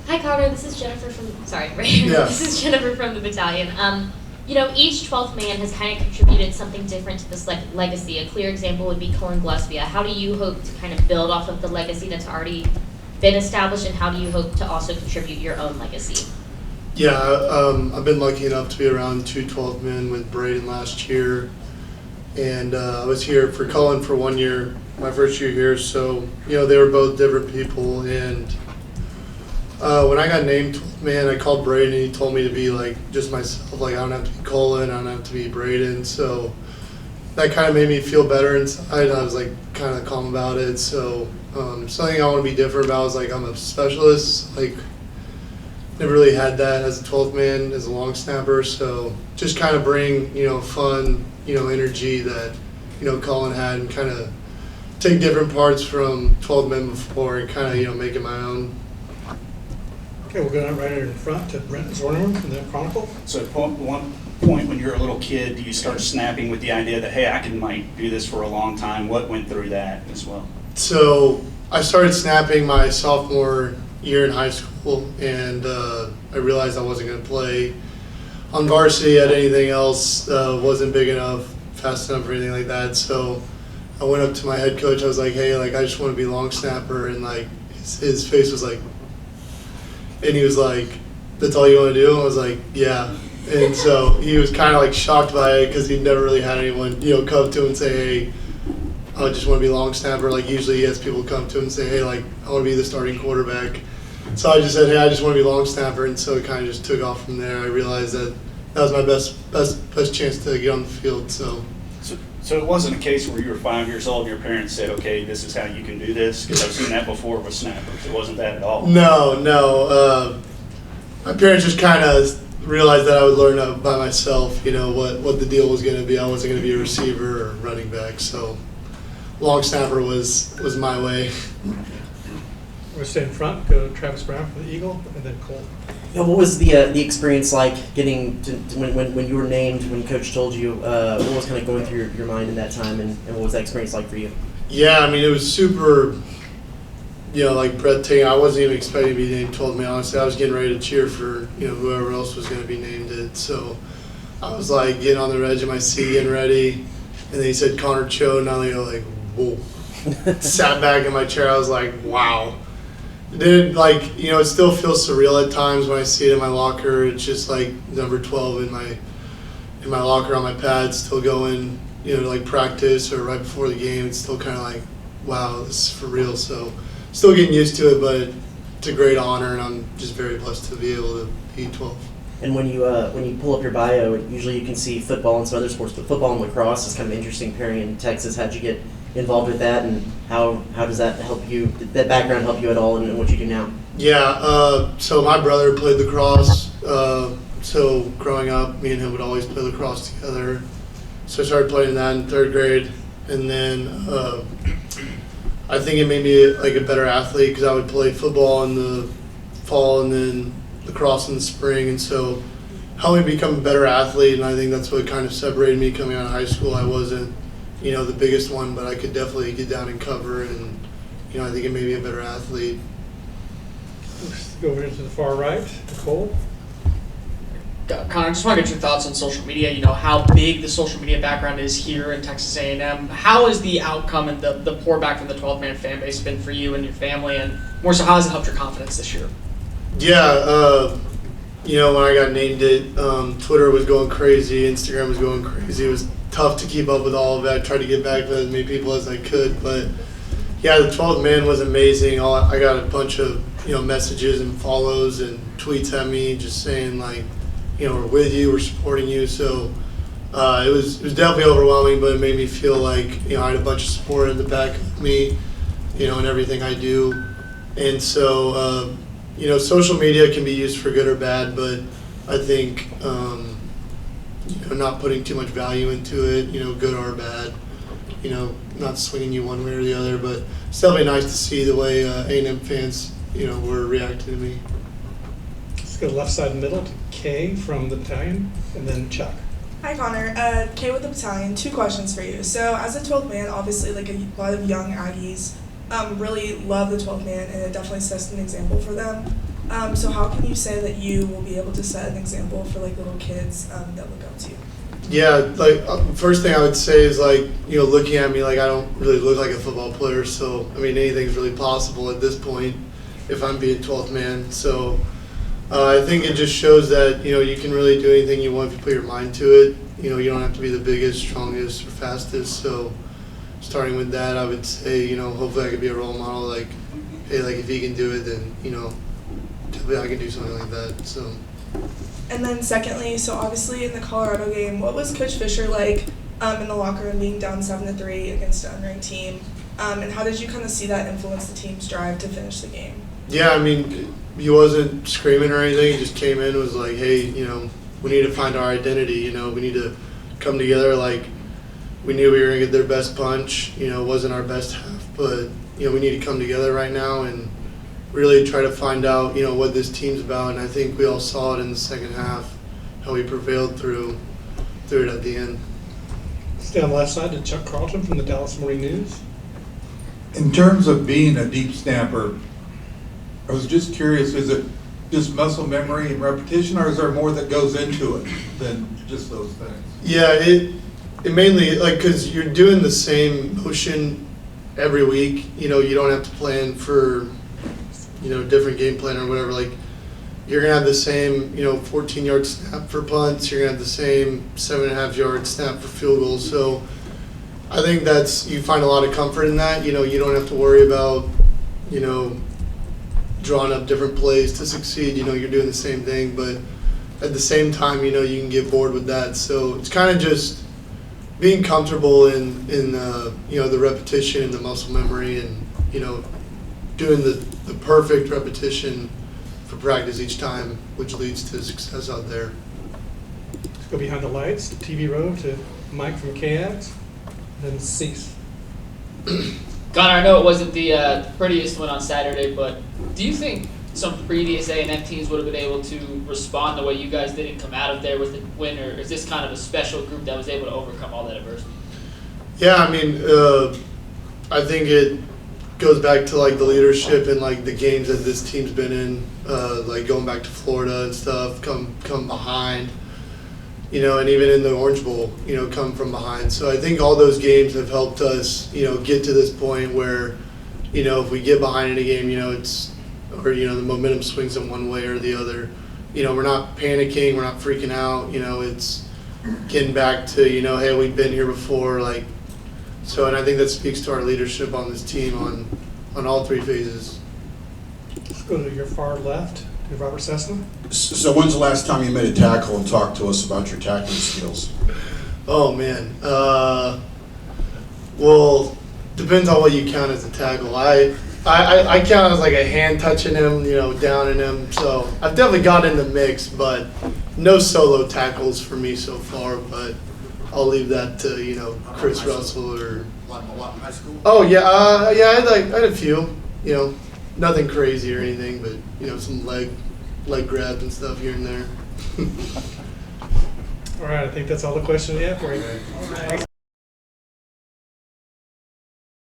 Hi Connor, this is Jennifer from, sorry, right? Yeah. This is Jennifer from the battalion. Each 12th man has kind of contributed something different to this legacy. A clear example would be Cullen Gillespie. How do you hope to kind of build off of the legacy that's already been established, and how do you hope to also contribute your own legacy? Yeah, I've been lucky enough to be around 12 men with Braden last year. And I was here for Cullen for 1 year, my first year here. So, they were both different people. And when I got named 12th man, I called Braden and he told me to be just myself. I don't have to be Cullen, I don't have to be Braden. So that kind of made me feel better inside. I was kind of calm about it. So something I want to be different about is I'm a specialist. Never really had that as a 12th man, as a long snapper. So just kind of bring, fun, energy that, Cullen had, and kind of take different parts from 12 men before and kind of, make it my own. Okay, we'll go right in front to Brent Zorneman from the Chronicle. So at one point when you're a little kid, do you start snapping with the idea that, hey, might do this for a long time? What went through that as well? So I started snapping my sophomore year in high school, and I realized I wasn't going to play on varsity at anything else. Wasn't big enough, fast enough, or anything like that. So I went up to my head coach. I was like, hey, I just want to be long snapper. And his face was and he was like, that's all you want to do? I was like, yeah. And so he was kind of shocked by it because he'd never really had anyone, come to him and say, hey, I just want to be long snapper. Usually he has people come to him and say, hey, I want to be the starting quarterback. So I just said, hey, I just want to be long snapper. And so it kind of just took off from there. I realized that was my best chance to get on the field. So it wasn't a case where you were 5 years old and your parents said, okay, this is how you can do this? Because I've seen that before with snappers. It wasn't that at all. No. My parents just kind of realized that I would learn by myself, what the deal was going to be. I wasn't going to be a receiver or running back. So long snapper was my way. We'll stay in front, go to Travis Brown for the Eagle, and then Cole. What was the experience like getting to when you were named, when Coach told you, what was kind of going through your mind in that time, and what was that experience like for you? Yeah, it was super, breathtaking. I wasn't even expecting to be named 12 man. Honestly, I was getting ready to cheer for, whoever else was going to be named it. So I was getting on the edge of my seat, getting ready, and then he said Connor Choate, and I whoa. Sat back in my chair. I was like, wow. It still feels surreal at times when I see it in my locker. It's just number 12 in my locker on my pad, still going, to practice or right before the game. It's still kind of wow, this is for real. So still getting used to it, but it's a great honor, and I'm just very blessed to be able to be 12. And when you pull up your bio, usually you can see football and some other sports, but football and lacrosse is kind of an interesting pairing in Texas. How'd you get involved with that, and how does that help you? Did that background help you at all in what you do now? Yeah, so my brother played lacrosse. So growing up, me and him would always play lacrosse together. So I started playing that in third grade, and then I think it made me a better athlete because I would play football in the fall and then lacrosse in the spring, and so helped me become a better athlete. And I think that's what kind of separated me coming out of high school. I wasn't the biggest one, but I could definitely get down and cover, and I think it made me a better athlete. Let's go over to the far right, Cole. Connor, I just want to get your thoughts on social media. How big the social media background is here in Texas A&M. How has the outcome and the pour back from the 12-man fan base been for you and your family, and more so, how has it helped your confidence this year? Yeah, when I got named it, Twitter was going crazy, Instagram was going crazy. It was tough to keep up with all of it. I tried to get back to as many people as I could, but yeah, the 12th man was amazing. I got a bunch of messages and follows and tweets at me just saying we're with you, we're supporting you. So it was definitely overwhelming, but it made me feel I had a bunch of support in the back of me, in everything I do. And so social media can be used for good or bad, but I think not putting too much value into it, good or bad, not swinging you one way or the other. But it's definitely nice to see the way A&M fans, were reacting to me. Let's go left side middle to Kay from the battalion, and then Chuck. Hi Connor, Kay with the battalion. 2 questions for you. So as a 12th man, obviously a lot of young Aggies really love the 12th man, and it definitely sets an example for them. So how can you say that you will be able to set an example for like little kids that look up to you? Yeah, like first thing I would say is like, you know, looking at me like I don't really look like a football player. So I mean, anything's really possible at this point if I'm being 12th man. So I think it just shows that, you know, you can really do anything you want if you put your mind to it. You know, you don't have to be the biggest, strongest, or fastest. So starting with that, I would say, you know, hopefully I could be a role model. Like, hey, like if he can do it, then, you know, hopefully I can do something like that. So. And then secondly, so obviously in the Colorado game, what was Coach Fisher like in the locker room being down 7-3 against an unranked team? And how did you kind of see that influence the team's drive to finish the game? Yeah, I mean, he wasn't screaming or anything. He just came in and was like, hey, you know, we need to find our identity. You know, we need to come together. Like, we knew we were going to get their best punch. You know, it wasn't our best half, but, you know, we need to come together right now and really try to find out, you know, what this team's about. And I think we all saw it in the second half, how we prevailed through it at the end. Stay on the left side to Chuck Carlton from the Dallas Morning News. In terms of being a deep snapper, I was just curious, is it just muscle memory and repetition, or is there more that goes into it than just those things? Yeah, it mainly, like, because you're doing the same motion every week. You know, you don't have to plan for, you know, different game plan or whatever. Like, you're going to have the same, you know, 14-yard snap for punts. You're going to have the same 7.5-yard snap for field goals. So I think you find a lot of comfort in that. You know, you don't have to worry about, you know, drawing up different plays to succeed. You know, you're doing the same thing, but at the same time, you know, you can get bored with that. So it's kind of just being comfortable in you know, the repetition and the muscle memory, and, you know, doing the perfect repetition for practice each time, which leads to success out there. Let's go behind the lights, TV row to Mike from KX, then Cease. Connor, I know it wasn't the prettiest win on Saturday, but do you think some previous A&M teams would have been able to respond the way you guys did and come out of there with the win, or is this kind of a special group that was able to overcome all that adversity? Yeah, I mean, I think it goes back to like the leadership and like the games that this team's been in, like going back to Florida and stuff, come behind, you know, and even in the Orange Bowl, you know, come from behind. So I think all those games have helped us, you know, get to this point where, you know, if we get behind in a game, you know, you know, the momentum swings in one way or the other. You know, we're not panicking, we're not freaking out, you know, it's getting back to, you know, hey, we've been here before, like, so, and I think that speaks to our leadership on this team on all three phases. Let's go to your far left to Robert Cessna. So when's the last time you made a tackle, and talk to us about your tackling skills? Oh, man. Well, depends on what you count as a tackle. I count as like a hand touching him, you know, downing him. So I've definitely got in the mix, but no solo tackles for me so far. But I'll leave that to, you know, Chris Russell or. A lot in high school? Oh yeah, yeah. I had a few. You know, nothing crazy or anything, but you know, some leg grabs and stuff here and there. All right, I think that's all the questions we have for you.